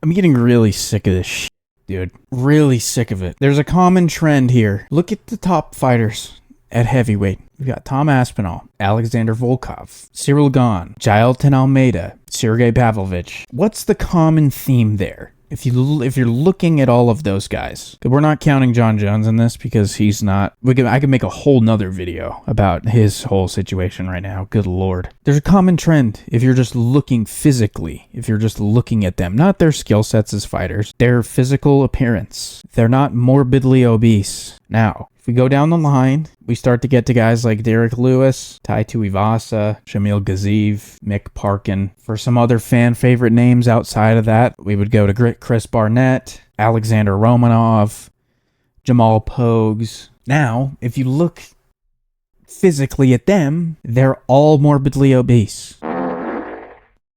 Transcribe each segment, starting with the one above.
I'm getting really sick of this shit, dude. Really sick of it. There's a common trend here. Look at the top fighters at heavyweight. We've got Tom Aspinall, Alexander Volkov, Cyril Gane, Jailton Almeida, Sergey Pavlovich. What's the common theme there? If you're looking at all of those guys, we're not counting John Jones in this because he's not. I could make a whole nother video about his whole situation right now. Good Lord. There's a common trend if you're just looking physically, if you're just looking at them, not their skill sets as fighters, their physical appearance. They're not morbidly obese. Now, if we go down the line, we start to get to guys like Derek Lewis, Tai Tuivasa, Shamil Gaziev, Mick Parkin. For some other fan favorite names outside of that, we would go to Chris Barnett, Alexander Romanov, Jamal Pogues. Now, if you look physically at them, they're all morbidly obese.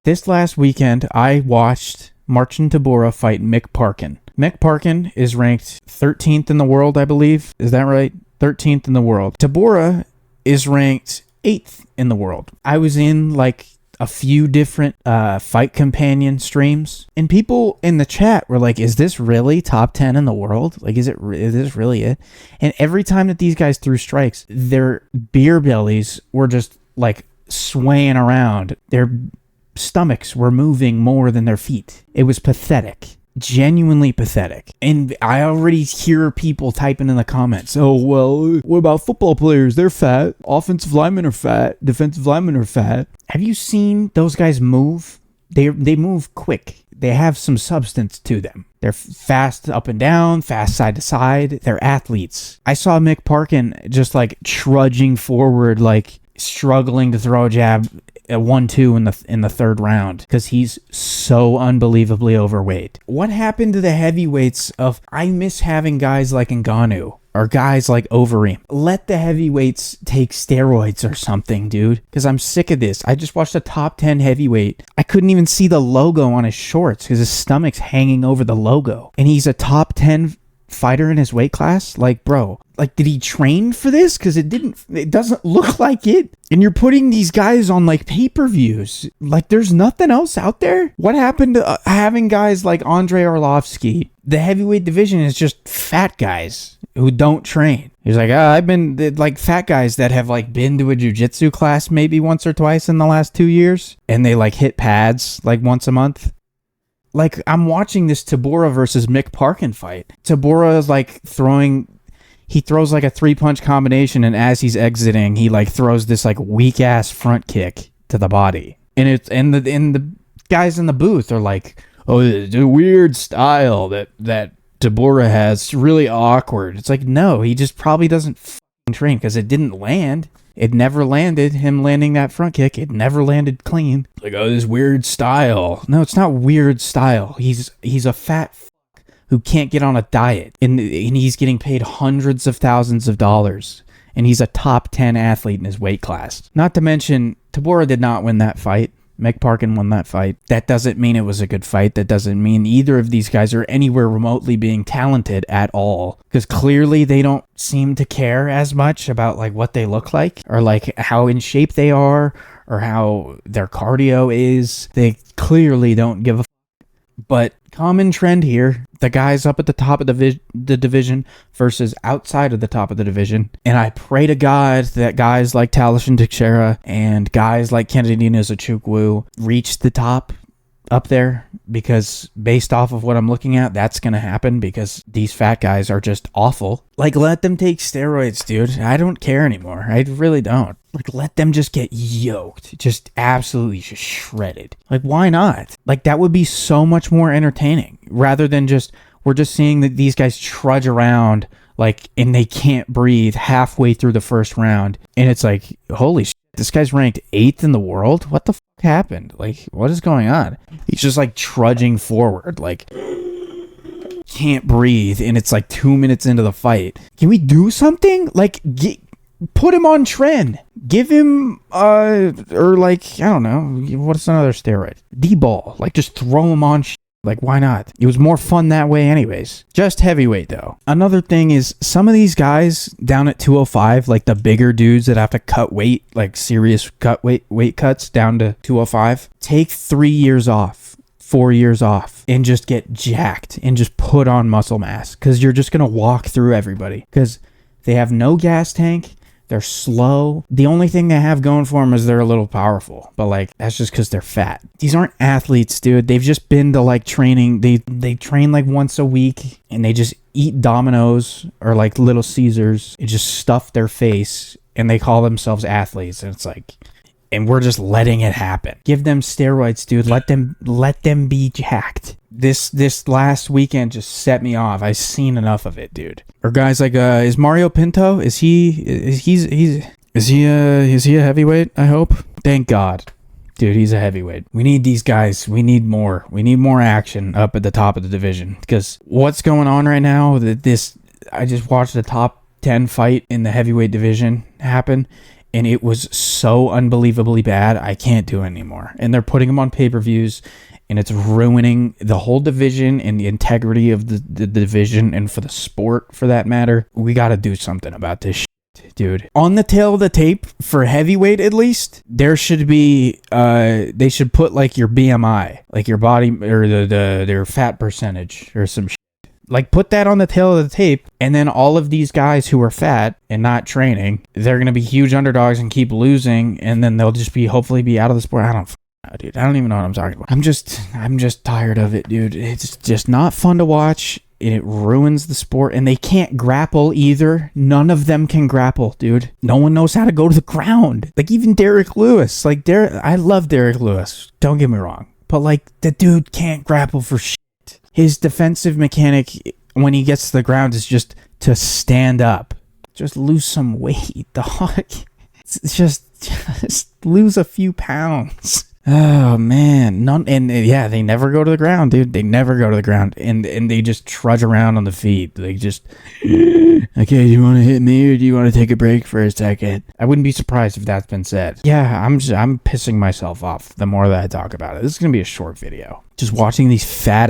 This last weekend, I watched Marcin Tybura fight Mick Parkin. Mick Parkin is ranked 13th in the world, I believe. Is that right? 13th in the world. Tybura is ranked 8th in the world. I was in like a few different fight companion streams, and people in the chat were like, is this really top 10 in the world? Like, is this really it? And every time that these guys threw strikes, their beer bellies were just like swaying around. Their stomachs were moving more than their feet. It was pathetic. Genuinely pathetic. And I already hear people typing in the comments, oh, well, what about football players? They're fat. Offensive linemen are fat. Defensive linemen are fat. Have you seen those guys move? They move quick. They have some substance to them. They're fast up and down, fast side to side. They're athletes. I saw Mick Parkin just like trudging forward, like struggling to throw a jab at 1-2 in the third round because he's so unbelievably overweight. What happened to the heavyweights of, I miss having guys like Ngannou or guys like Overeem. Let the heavyweights take steroids or something, dude, because I'm sick of this. I just watched a top 10 heavyweight. I couldn't even see the logo on his shorts because his stomach's hanging over the logo, and he's a top 10 fighter in his weight class. Like, bro, like, did he train for this? Because it doesn't look like it. And you're putting these guys on like pay-per-views. Like, there's nothing else out there. What happened to having guys like Andrei Arlovsky? The heavyweight division is just fat guys who don't train. He's like, I've been like fat guys that have like been to a jiu-jitsu class maybe once or twice in the last 2 years, and they like hit pads like once a month. Like, I'm watching this Tybura versus Mick Parkin fight. Tybura is like he throws like a 3-punch combination, and as he's exiting, he like throws this like weak ass front kick to the body. And the guys in the booth are like, oh, it's a weird style that Tybura has. It's really awkward. It's like, no, he just probably doesn't train because it didn't land. It never landed, him landing that front kick. It never landed clean. Like, oh, this weird style. No, it's not weird style. He's a fat who can't get on a diet. And he's getting paid hundreds of thousands of dollars. And he's a top 10 athlete in his weight class. Not to mention, Tybura did not win that fight. Mick Parkin won that fight. That doesn't mean it was a good fight. That doesn't mean either of these guys are anywhere remotely being talented at all. Because clearly they don't seem to care as much about like what they look like or like how in shape they are or how their cardio is. They clearly don't give a But common trend here, the guys up at the top of the division versus outside of the top of the division. And I pray to God that guys like Talashin Teixeira and guys like Kennedy Nzechukwu reach the top up there, because based off of what I'm looking at, that's going to happen because these fat guys are just awful. Like, let them take steroids, dude. I don't care anymore. I really don't. Like, let them just get yoked. Just absolutely just shredded. Like, why not? Like, that would be so much more entertaining rather than we're just seeing that these guys trudge around like, and they can't breathe halfway through the first round. And it's like, holy shit, this guy's ranked 8th in the world? What the fuck happened? Like, what is going on? He's just like trudging forward, like can't breathe, and it's like 2 minutes into the fight. Can we do something? Like, put him on Tren. Give him, or like, I don't know, what's another steroid? D-ball. Like, just throw him on Like, why not? It was more fun that way anyways. Just heavyweight, though. Another thing is, some of these guys down at 205, like the bigger dudes that have to cut weight, like serious weight cuts down to 205, take 3 years off. 4 years off and just get jacked and just put on muscle mass, because you're just going to walk through everybody, because they have no gas tank. They're slow. The only thing they have going for them is they're a little powerful, but like that's just because they're fat. These aren't athletes, dude. They've just been to like training. They train like once a week and they just eat Domino's or like Little Caesars and just stuff their face, and they call themselves athletes. And it's like, and we're just letting it happen. Give them steroids, dude. Let them be jacked. This last weekend just set me off. I've seen enough of it, dude. Or guys like is Mario Pinto? Is he a heavyweight? I hope. Thank God. Dude, he's a heavyweight. We need these guys. We need more. We need more action up at the top of the division, because what's going on right now, I just watched the top 10 fight in the heavyweight division happen, and it was so unbelievably bad. I can't do it anymore. And they're putting them on pay-per-views, and it's ruining the whole division and the integrity of the division, and for the sport, for that matter. We got to do something about this shit, dude. On the tail of the tape, for heavyweight at least, there should be, they should put like your BMI, like your body, or their fat percentage, or some shit. Like, put that on the tail of the tape, and then all of these guys who are fat and not training, they're going to be huge underdogs and keep losing, and then they'll just hopefully be out of the sport. I don't know, dude. I don't even know what I'm talking about. I'm just tired of it, dude. It's just not fun to watch, and it ruins the sport, and they can't grapple either. None of them can grapple, dude. No one knows how to go to the ground. Like, even Derek Lewis. Like, I love Derek Lewis. Don't get me wrong. But, like, the dude can't grapple for shit. His defensive mechanic when he gets to the ground is just to stand up. Just lose some weight, dog. It's just lose a few pounds. Oh, man. Yeah, they never go to the ground, dude. They never go to the ground. And they just trudge around on the feet. They just, okay, do you want to hit me or do you want to take a break for a second? I wouldn't be surprised if that's been said. Yeah, I'm pissing myself off the more that I talk about it. This is going to be a short video. Just watching these fat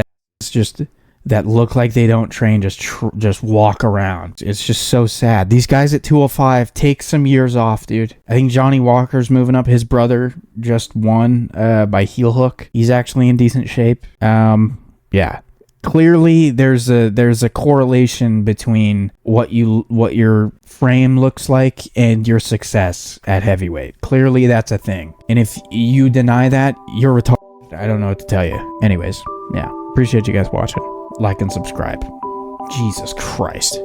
just that look like they don't train just walk around. It's just so sad. These guys at 205 take some years off, dude. I think Johnny Walker's moving up. His brother just won by heel hook. He's actually in decent shape. Yeah. Clearly there's a correlation between what your frame looks like and your success at heavyweight. Clearly that's a thing. And if you deny that, you're retarded. I don't know what to tell you. Anyways, yeah. Appreciate you guys watching. Like and subscribe. Jesus Christ.